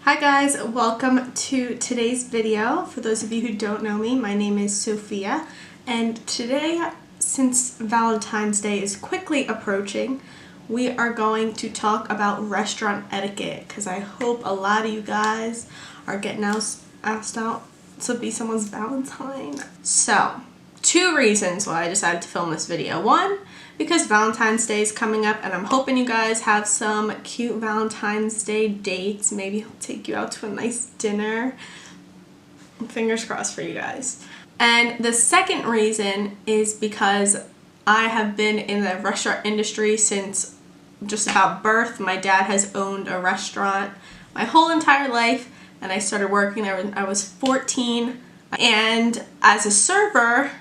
Hi guys, welcome to today's video. For those of you who don't know me, my name is Sophia, and today, since Valentine's Day is quickly approaching, we are going to talk about restaurant etiquette because I hope a lot of you guys are getting asked out to be someone's Valentine. So, two reasons why I decided to film this video. One, because Valentine's Day is coming up and I'm hoping you guys have some cute Valentine's Day dates. Maybe I'll take you out to a nice dinner. Fingers crossed for you guys. And the second reason is because I have been in the restaurant industry since just about birth. My dad has owned a restaurant my whole entire life, and I started working there when I was 14. And as a server,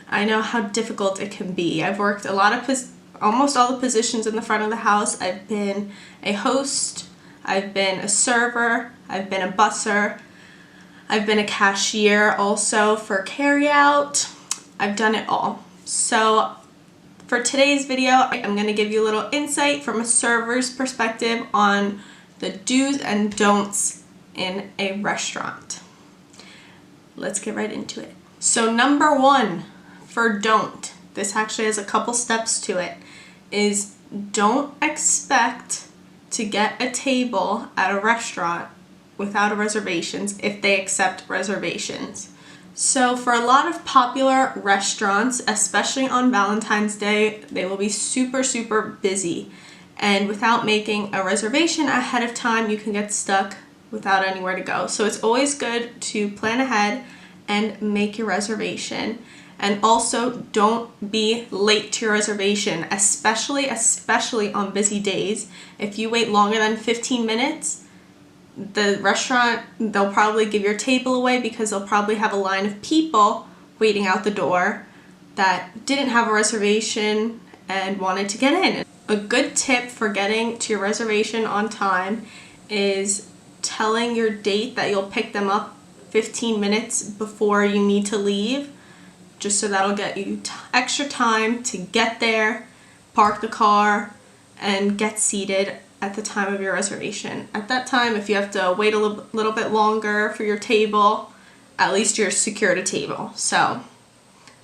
I know how difficult it can be. I've worked almost all the positions in the front of the house. I've been a host, I've been a server, I've been a busser, I've been a cashier also for carryout. I've done it all. So for today's video, I'm going to give you a little insight from a server's perspective on the do's and don'ts in a restaurant. Let's get right into it. So number one, for don't, this actually has a couple steps to it, is don't expect to get a table at a restaurant without a reservations if they accept reservations. So for a lot of popular restaurants, especially on Valentine's Day, they will be super busy, and without making a reservation ahead of time, you can get stuck without anywhere to go. So it's always good to plan ahead and make your reservation. And also, don't be late to your reservation, especially on busy days. If you wait longer than 15 minutes, the restaurant, they'll probably give your table away because they'll probably have a line of people waiting out the door that didn't have a reservation and wanted to get in. A good tip for getting to your reservation on time is telling your date that you'll pick them up 15 minutes before you need to leave. Just so that'll get you extra time to get there, park the car, and get seated at the time of your reservation. At that time, if you have to wait a little bit longer for your table, at least you're secured a table. So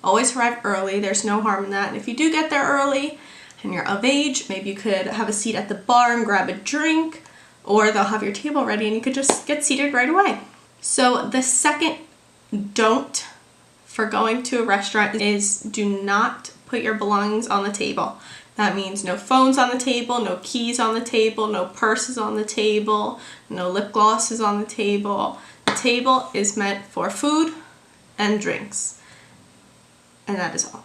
always arrive early. There's no harm in that. And if you do get there early and you're of age, maybe you could have a seat at the bar and grab a drink, or they'll have your table ready and you could just get seated right away. So the second don't for going to a restaurant is do not put your belongings on the table. That means no phones on the table, no keys on the table, no purses on the table, no lip glosses on the table. The table is meant for food and drinks, and that is all.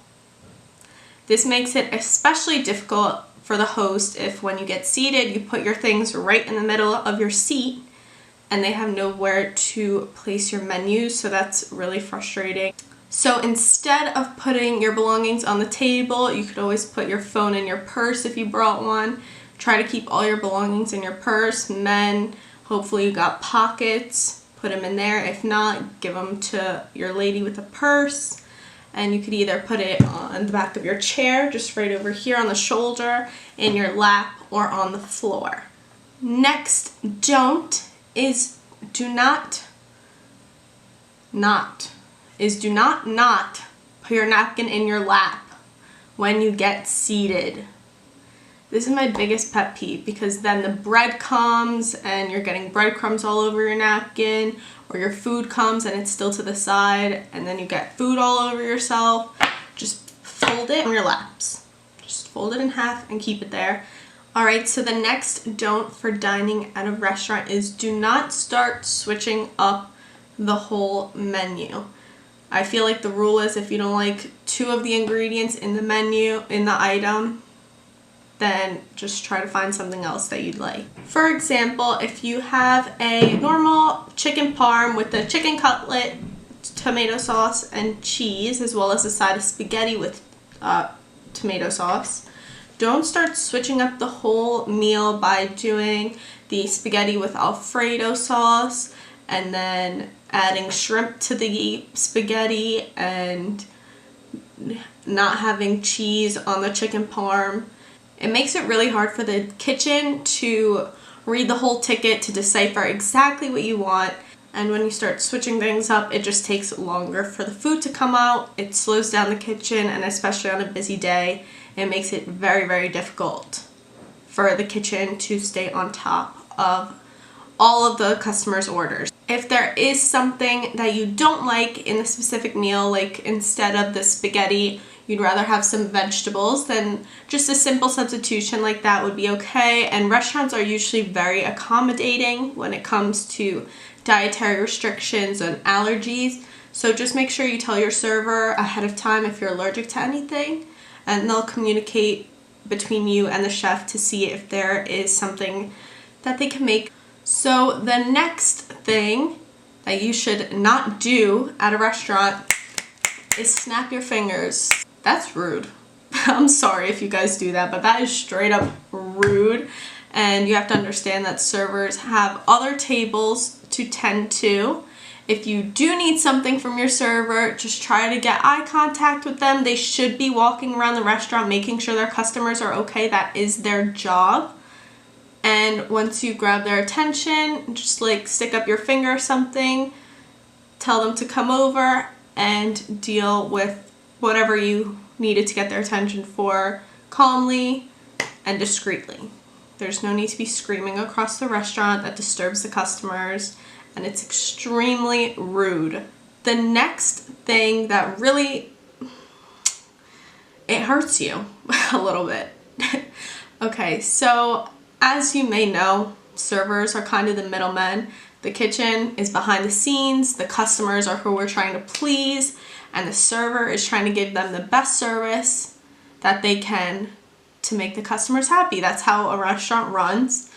This makes it especially difficult for the host if when you get seated, you put your things right in the middle of your seat and they have nowhere to place your menus, so that's really frustrating. So instead of putting your belongings on the table, you could always put your phone in your purse if you brought one. Try to keep all your belongings in your purse. Men, hopefully you got pockets, put them in there. If not, give them to your lady with a purse. And you could either put it on the back of your chair, just right over here on the shoulder, in your lap, or on the floor. Next don't is do not put your napkin in your lap when you get seated. This is my biggest pet peeve because then the bread comes and you're getting breadcrumbs all over your napkin, or your food comes and it's still to the side and then you get food all over yourself. Just fold it on your laps. Just fold it in half and keep it there. Alright, so the next don't for dining at a restaurant is do not start switching up the whole menu. I feel like the rule is if you don't like two of the ingredients in the menu, in the item, then just try to find something else that you'd like. For example, if you have a normal chicken parm with a chicken cutlet, tomato sauce, and cheese, as well as a side of spaghetti with tomato sauce, don't start switching up the whole meal by doing the spaghetti with Alfredo sauce and then adding shrimp to the spaghetti and not having cheese on the chicken parm. It makes it really hard for the kitchen to read the whole ticket to decipher exactly what you want. And when you start switching things up, it just takes longer for the food to come out. It slows down the kitchen, and especially on a busy day, it makes it very, very difficult for the kitchen to stay on top of all of the customers' orders. If there is something that you don't like in the specific meal, like instead of the spaghetti, you'd rather have some vegetables, then just a simple substitution like that would be okay. And restaurants are usually very accommodating when it comes to dietary restrictions and allergies. So just make sure you tell your server ahead of time if you're allergic to anything, and they'll communicate between you and the chef to see if there is something that they can make. So the next thing that you should not do at a restaurant is snap your fingers. That's rude. I'm sorry if you guys do that, but that is straight up rude. And you have to understand that servers have other tables to tend to. If you do need something from your server, just try to get eye contact with them. They should be walking around the restaurant making sure their customers are okay. That is their job. And once you grab their attention, just like stick up your finger or something, tell them to come over and deal with whatever you needed to get their attention for calmly and discreetly. There's no need to be screaming across the restaurant. That disturbs the customers, and it's extremely rude. The next thing that really, it hurts you a little bit. Okay, so as you may know, servers are kind of the middlemen. The kitchen is behind the scenes, the customers are who we're trying to please, and the server is trying to give them the best service that they can to make the customers happy. That's how a restaurant runs.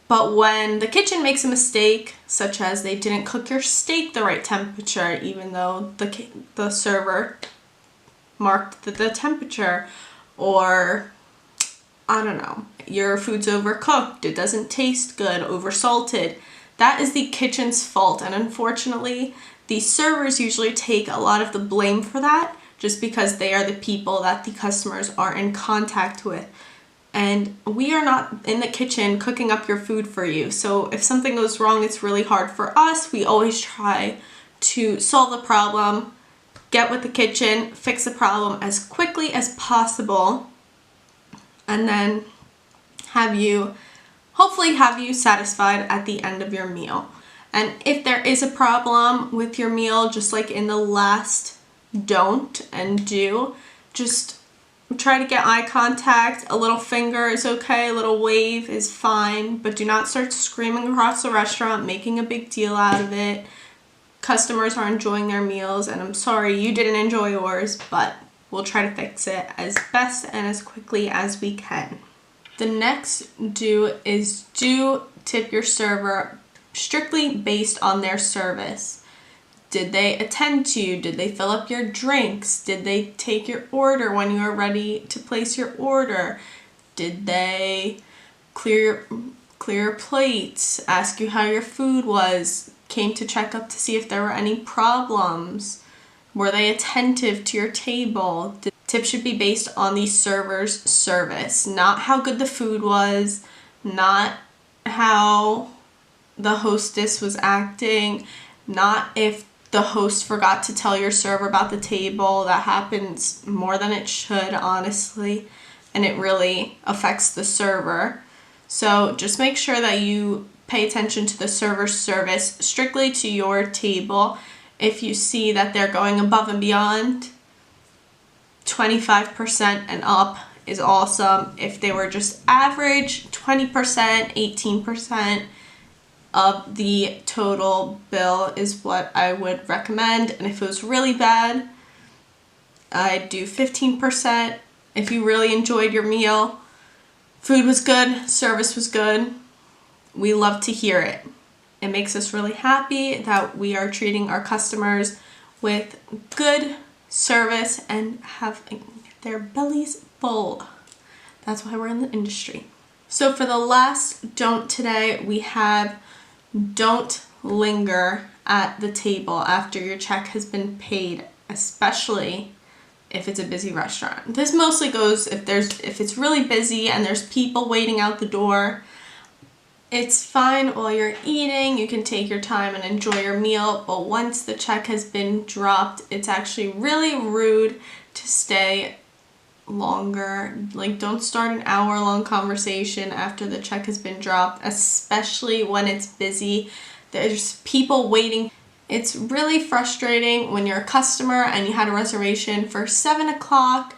But when the kitchen makes a mistake, such as they didn't cook your steak the right temperature, even though the server marked the temperature, or I don't know, your food's overcooked, it doesn't taste good, oversalted, that is the kitchen's fault. And unfortunately, the servers usually take a lot of the blame for that, just because they are the people that the customers are in contact with. And we are not in the kitchen cooking up your food for you. So if something goes wrong, it's really hard for us. We always try to solve the problem, get with the kitchen, fix the problem as quickly as possible, and then hopefully have you satisfied at the end of your meal. And if there is a problem with your meal, just like in the last don't and do, just try to get eye contact. A little finger is okay, a little wave is fine, but do not start screaming across the restaurant, making a big deal out of it. Customers are enjoying their meals, and I'm sorry you didn't enjoy yours, but we'll try to fix it as best and as quickly as we can. The next do is tip your server strictly based on their service. Did they attend to you? Did they fill up your drinks? Did they take your order when you were ready to place your order? Did they clear your plates, ask you how your food was, came to check up to see if there were any problems? Were they attentive to your table? Tips should be based on the server's service, not how good the food was, not how the hostess was acting, not if the host forgot to tell your server about the table. That happens more than it should, honestly, and it really affects the server. So just make sure that you pay attention to the server's service strictly to your table. If you see that they're going above and beyond, 25% and up is awesome. If they were just average, 20%, 18% of the total bill is what I would recommend. And if it was really bad, I'd do 15%. If you really enjoyed your meal, food was good, service was good, we love to hear it. It makes us really happy that we are treating our customers with good service and having their bellies full. That's why we're in the industry. So for the last don't today, we have don't linger at the table after your check has been paid, especially if it's a busy restaurant. This mostly goes if it's really busy and there's people waiting out the door. It's fine while you're eating, you can take your time and enjoy your meal, but once the check has been dropped, it's actually really rude to stay longer. Like, don't start an hour-long conversation after the check has been dropped, especially when it's busy. There's people waiting. It's really frustrating when you're a customer and you had a reservation for 7 o'clock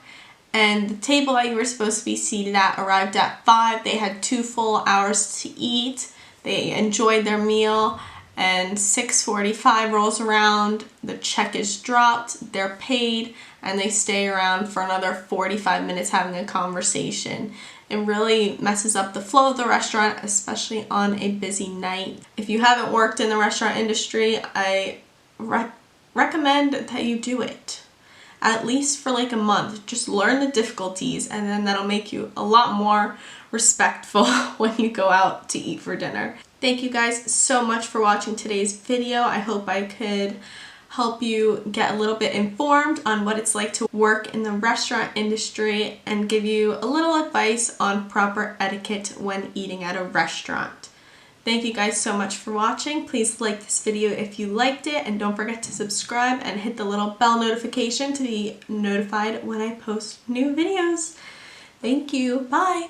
and the table that you were supposed to be seated at arrived at 5. They had 2 full hours to eat. They enjoyed their meal, and 6:45 rolls around, the check is dropped, they're paid, and they stay around for another 45 minutes having a conversation. It really messes up the flow of the restaurant, especially on a busy night. If you haven't worked in the restaurant industry, I recommend that you do it. At least for like a month. Just learn the difficulties, and then that'll make you a lot more respectful when you go out to eat for dinner. Thank you guys so much for watching today's video. I hope I could help you get a little bit informed on what it's like to work in the restaurant industry and give you a little advice on proper etiquette when eating at a restaurant. Thank you guys so much for watching. Please like this video if you liked it, and don't forget to subscribe and hit the little bell notification to be notified when I post new videos. Thank you. Bye.